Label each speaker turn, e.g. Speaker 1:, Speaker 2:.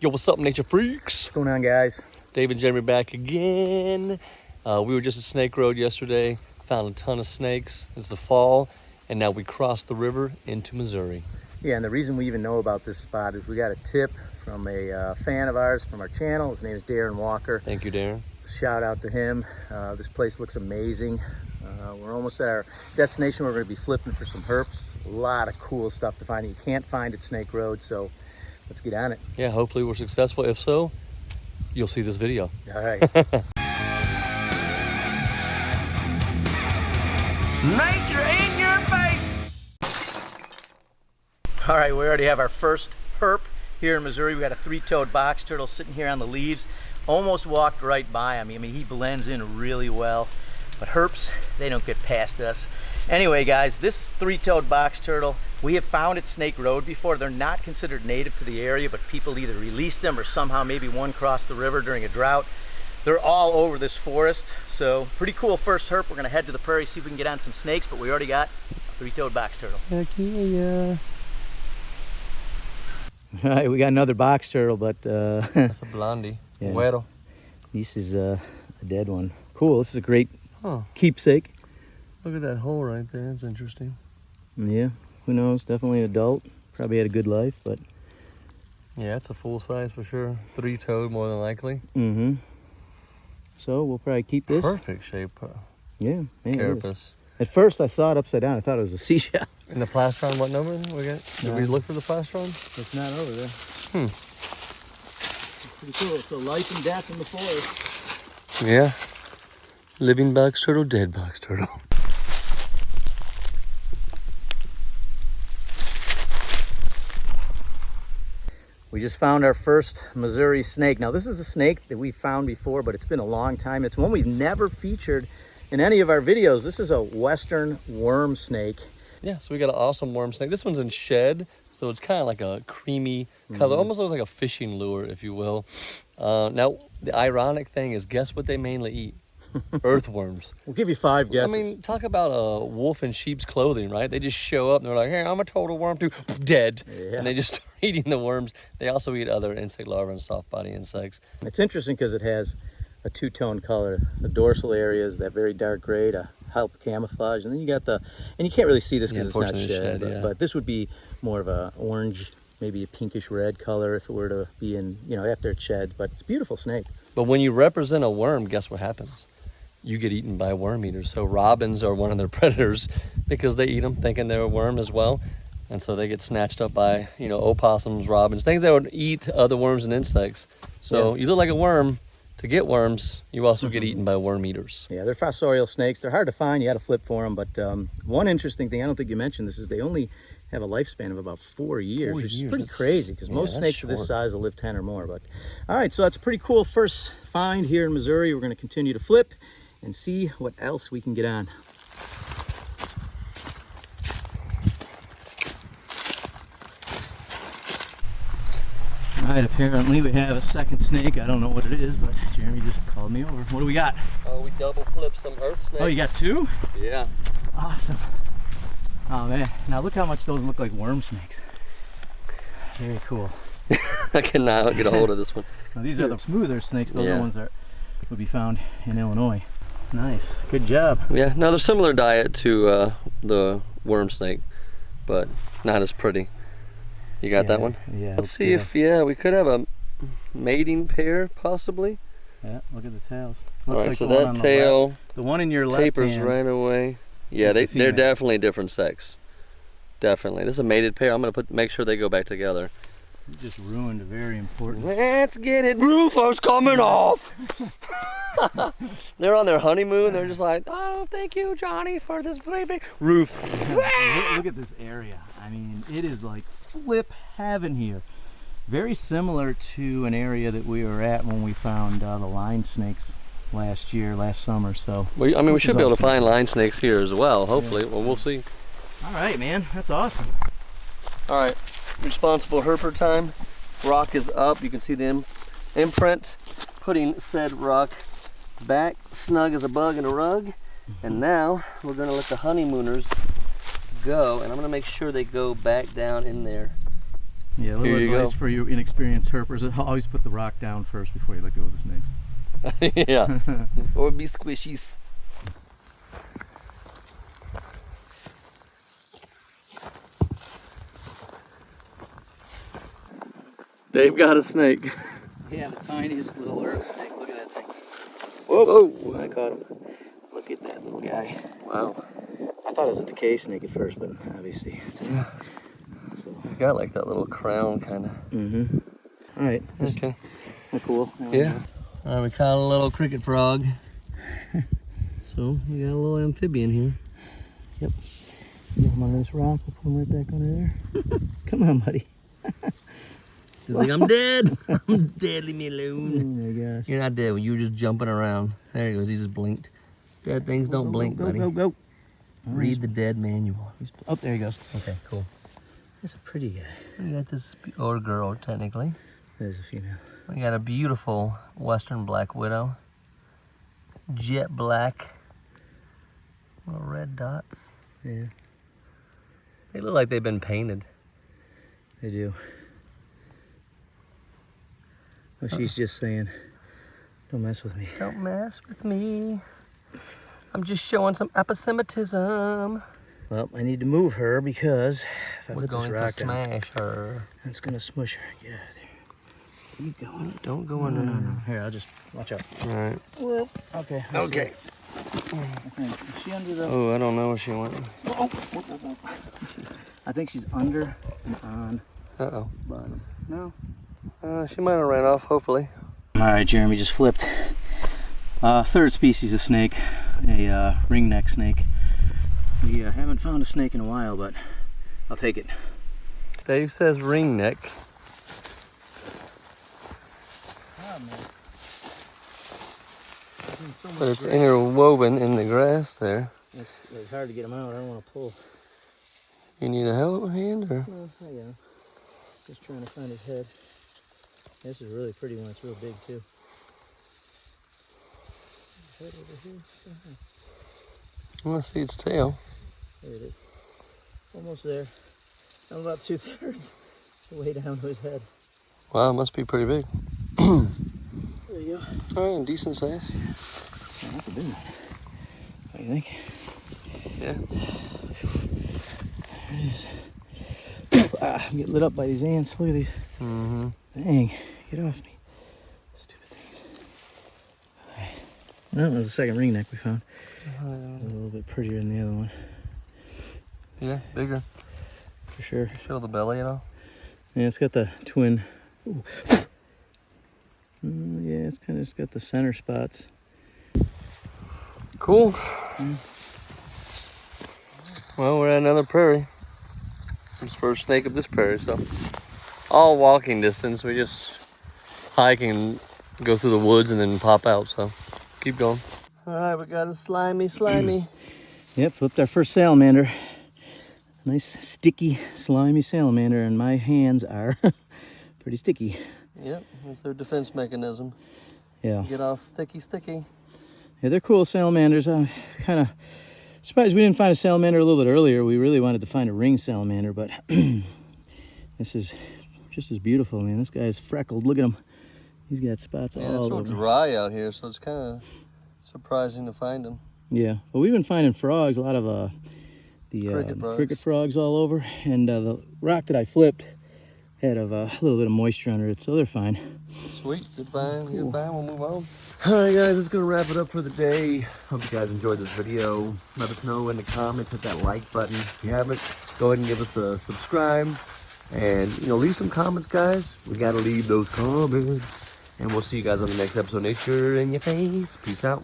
Speaker 1: Yo, what's up, nature freaks?
Speaker 2: What's going on, guys?
Speaker 1: Dave and Jeremy back again. We were just at Snake Road yesterday, found a ton of snakes. It's the fall, and now we crossed the river into Missouri.
Speaker 2: Yeah, and the reason we even know about this spot is we got a tip from a fan of ours from our channel. His name is Darren Walker.
Speaker 1: Thank you, Darren.
Speaker 2: Shout out to him. This place looks amazing. We're almost at our destination. We're going to be flipping for some herps. A lot of cool stuff to find that you can't find at Snake Road, so let's get on it.
Speaker 1: Yeah, hopefully we're successful. If so, you'll see this video.
Speaker 2: All right.
Speaker 1: Nature in your face!
Speaker 2: All right, we already have our first herp here in Missouri. We got a three-toed box turtle sitting here on the leaves. Almost walked right by him. I mean, he blends in really well. But herps, they don't get past us. Anyway, guys, this three-toed box turtle, we have found at Snake Road before. They're not considered native to the area, but people either released them or somehow maybe one crossed the river during a drought. They're all over this forest. So pretty cool first herp. We're gonna head to the prairie, see if we can get on some snakes, but we already got a three-toed box turtle.
Speaker 1: Heck yeah.
Speaker 2: All right, we got another box turtle, but
Speaker 1: That's a blondie.
Speaker 2: Yeah.
Speaker 1: Güero.
Speaker 2: This is a dead one. Cool, this is a great keepsake.
Speaker 1: Look at that hole right there. It's interesting.
Speaker 2: Yeah, who knows? Definitely an adult. Probably had a good life, but
Speaker 1: Yeah, it's a full size for sure. Three-toed more than likely.
Speaker 2: mm-hmm. So we'll probably keep this.
Speaker 1: Perfect shape.
Speaker 2: Yeah, man,
Speaker 1: Carapace.
Speaker 2: at first I saw it upside down. I thought it was a seashell.
Speaker 1: And the plastron, what number we got? Did we look for the plastron?
Speaker 2: It's not over there. It's pretty cool. So life and death in the forest.
Speaker 1: Yeah. Living box turtle, dead box turtle.
Speaker 2: We just found our first Missouri snake. Now this is a snake that we found before, but it's been a long time. It's one we've never featured in any of our videos. This is a western worm snake.
Speaker 1: Yeah, so we got an awesome worm snake. This one's in shed, so it's kind of like a creamy color. Almost looks like a fishing lure, if you will. Now, the ironic thing is, guess what they mainly eat? Earthworms.
Speaker 2: We'll give you 5 guesses.
Speaker 1: I mean, talk about a wolf in sheep's clothing, right? They just show up and they're like, hey, I'm a total worm too. Dead.
Speaker 2: Yeah.
Speaker 1: And they just start eating the worms. They also eat other insect larvae and soft body insects.
Speaker 2: It's interesting because it has a two-tone color. The dorsal area is that very dark gray to help camouflage, and then you got the, and you can't really see this because it's not shed, but this would be more of a orange, maybe a pinkish red color if it were to be in, you know, after it sheds. But it's a beautiful snake.
Speaker 1: But when you represent a worm, guess what happens? You get eaten by worm eaters. So robins are one of their predators because they eat them thinking they're a worm as well. And so they get snatched up by, you know, opossums, robins, things that would eat other worms and insects. So you look like a worm. To get worms, you also get eaten by worm eaters.
Speaker 2: Yeah, they're fossorial snakes. They're hard to find. You got to flip for them. But one interesting thing, I don't think you mentioned this, is they only have a lifespan of about 4 years, which is pretty crazy because most snakes of this size will live 10 or more. But all right, so that's a pretty cool first find here in Missouri. We're going to continue to flip and see what else we can get on. All right, apparently we have a second snake. I don't know what it is, but Jeremy just called me over. What do we got?
Speaker 1: Oh, we double flipped some earth snakes.
Speaker 2: Oh, you got 2?
Speaker 1: Yeah.
Speaker 2: Awesome. Oh man, now look how much those look like worm snakes. Very cool.
Speaker 1: I cannot get a hold of this one.
Speaker 2: Now these are the smoother snakes. Those are the ones that would be found in Illinois. Nice, good job.
Speaker 1: Yeah, no, they're similar diet to the worm snake, but not as pretty. You got that one?
Speaker 2: Yeah.
Speaker 1: Let's see if, we could have a mating pair, possibly.
Speaker 2: Yeah, look at the tails.
Speaker 1: All right, so that tail
Speaker 2: the one in your left
Speaker 1: tapers
Speaker 2: hand,
Speaker 1: right away. Yeah, they're definitely different sex. Definitely. This is a mated pair. I'm going to make sure they go back together.
Speaker 2: You just ruined a very important...
Speaker 1: Let's get it. Roofer's coming off. They're on their honeymoon. They're just like, oh, thank you, Johnny, for this flavor. Roof.
Speaker 2: Look at this area. I mean, it is like flip heaven here. Very similar to an area that we were at when we found the line snakes last summer. So
Speaker 1: I mean, we should be able to find line snakes here as well, hopefully. Well, we'll see.
Speaker 2: All right, man. That's awesome.
Speaker 1: All right. Responsible herper time. Rock is up. You can see the imprint. Putting said rock back snug as a bug in a rug. And now we're going to let the honeymooners go. And I'm going to make sure they go back down in there
Speaker 2: Yeah, a little
Speaker 1: Here you
Speaker 2: advice
Speaker 1: go.
Speaker 2: for you inexperienced herpers: always put the rock down first before you let go of the snakes.
Speaker 1: Yeah, or be squishies. Dave got a snake.
Speaker 2: Yeah, the tiniest little earth snake. Look at that thing.
Speaker 1: Whoa!
Speaker 2: Whoa! I caught him. Look at that little guy.
Speaker 1: Wow.
Speaker 2: I thought it was a decay snake at first, but obviously.
Speaker 1: Yeah. He's got like that little crown kind of.
Speaker 2: Mm-hmm. All right.
Speaker 1: Okay.
Speaker 2: Cool.
Speaker 1: Yeah. All right, we caught a little cricket frog. So we got a little amphibian here.
Speaker 2: Yep. Get him on this rock. We'll put him right back under there. Come on, buddy.
Speaker 1: He's like, I'm dead. I'm dead. Leave me alone.
Speaker 2: Oh my gosh.
Speaker 1: You're not dead. You were just jumping around. There he goes. He just blinked. Dead things don't blink, buddy.
Speaker 2: Go.
Speaker 1: Read the dead manual.
Speaker 2: Oh, there he goes.
Speaker 1: Okay, cool.
Speaker 2: That's a pretty guy.
Speaker 1: We got this, or girl, technically.
Speaker 2: That is a female.
Speaker 1: We got a beautiful Western black widow. Jet black. Little red dots.
Speaker 2: Yeah,
Speaker 1: They look like they've been painted.
Speaker 2: they do. Well, she's just saying, don't mess with me.
Speaker 1: Don't mess with me. I'm just showing some anti-Semitism.
Speaker 2: Well, I need to move her because if I
Speaker 1: We're
Speaker 2: put this
Speaker 1: going to
Speaker 2: rock down,
Speaker 1: smash her.
Speaker 2: it's gonna smush her. Get out of there. Keep going.
Speaker 1: Don't go under.
Speaker 2: No. Here, I'll just watch out.
Speaker 1: All right.
Speaker 2: Well, okay.
Speaker 1: Okay.
Speaker 2: Is she under the?
Speaker 1: Oh, I don't know where she went.
Speaker 2: I think she's under and on
Speaker 1: Uh-oh.
Speaker 2: bottom. No.
Speaker 1: She might have ran off, hopefully.
Speaker 2: All right, Jeremy just flipped. Third species of snake, a ringneck snake. We haven't found a snake in a while, but I'll take it.
Speaker 1: Dave says ringneck. But it's interwoven in the grass there.
Speaker 2: It's hard to get them out. I don't want to pull.
Speaker 1: You need a hand or?
Speaker 2: Yeah. Just trying to find his head. This is a really pretty one. It's real big too. Head over here.
Speaker 1: I want to see its tail.
Speaker 2: There it is. Almost there. I'm about 2/3 way down to his head.
Speaker 1: Wow, it must be pretty big.
Speaker 2: There you go.
Speaker 1: All right, decent size.
Speaker 2: Yeah, that's a big one. What do you think?
Speaker 1: Yeah.
Speaker 2: There it is. I'm getting lit up by these ants. Look at these.
Speaker 1: Mm-hmm.
Speaker 2: Dang, get off me. Stupid things. Alright. That was the second ringneck we found. It's a little bit prettier than the other one.
Speaker 1: Yeah, bigger.
Speaker 2: For sure.
Speaker 1: Show the belly at all.
Speaker 2: Yeah, it's got the twin. Ooh. Yeah, it's kind of just got the center spots.
Speaker 1: Cool. Well, we're at another prairie. It's the first snake of this prairie, so all walking distance. We just hike and go through the woods and then pop out, so keep going. All right, we got a slimy.
Speaker 2: Yep, flipped our first salamander. Nice sticky, slimy salamander, and my hands are pretty sticky.
Speaker 1: Yep, that's their defense mechanism.
Speaker 2: Yeah.
Speaker 1: Get all sticky.
Speaker 2: Yeah, they're cool salamanders. I'm kind of surprised we didn't find a salamander a little bit earlier. We really wanted to find a ring salamander, but this is just as beautiful, man. This guy's freckled. Look at him. He's got spots
Speaker 1: Yeah,
Speaker 2: all
Speaker 1: it's so
Speaker 2: over.
Speaker 1: dry out here, so it's kind of surprising to find them.
Speaker 2: Yeah, well, we've been finding frogs, a lot of the cricket frogs all over, and the rock that I flipped had a little bit of moisture under it, so they're fine.
Speaker 1: Sweet, goodbye, we'll move on. Alright guys, that's gonna wrap it up for the day. Hope you guys enjoyed this video. Let us know in the comments, hit that like button. If you haven't, go ahead and give us a subscribe. And, leave some comments, guys. We gotta leave those comments. And we'll see you guys on the next episode. Nature in your face. Peace out.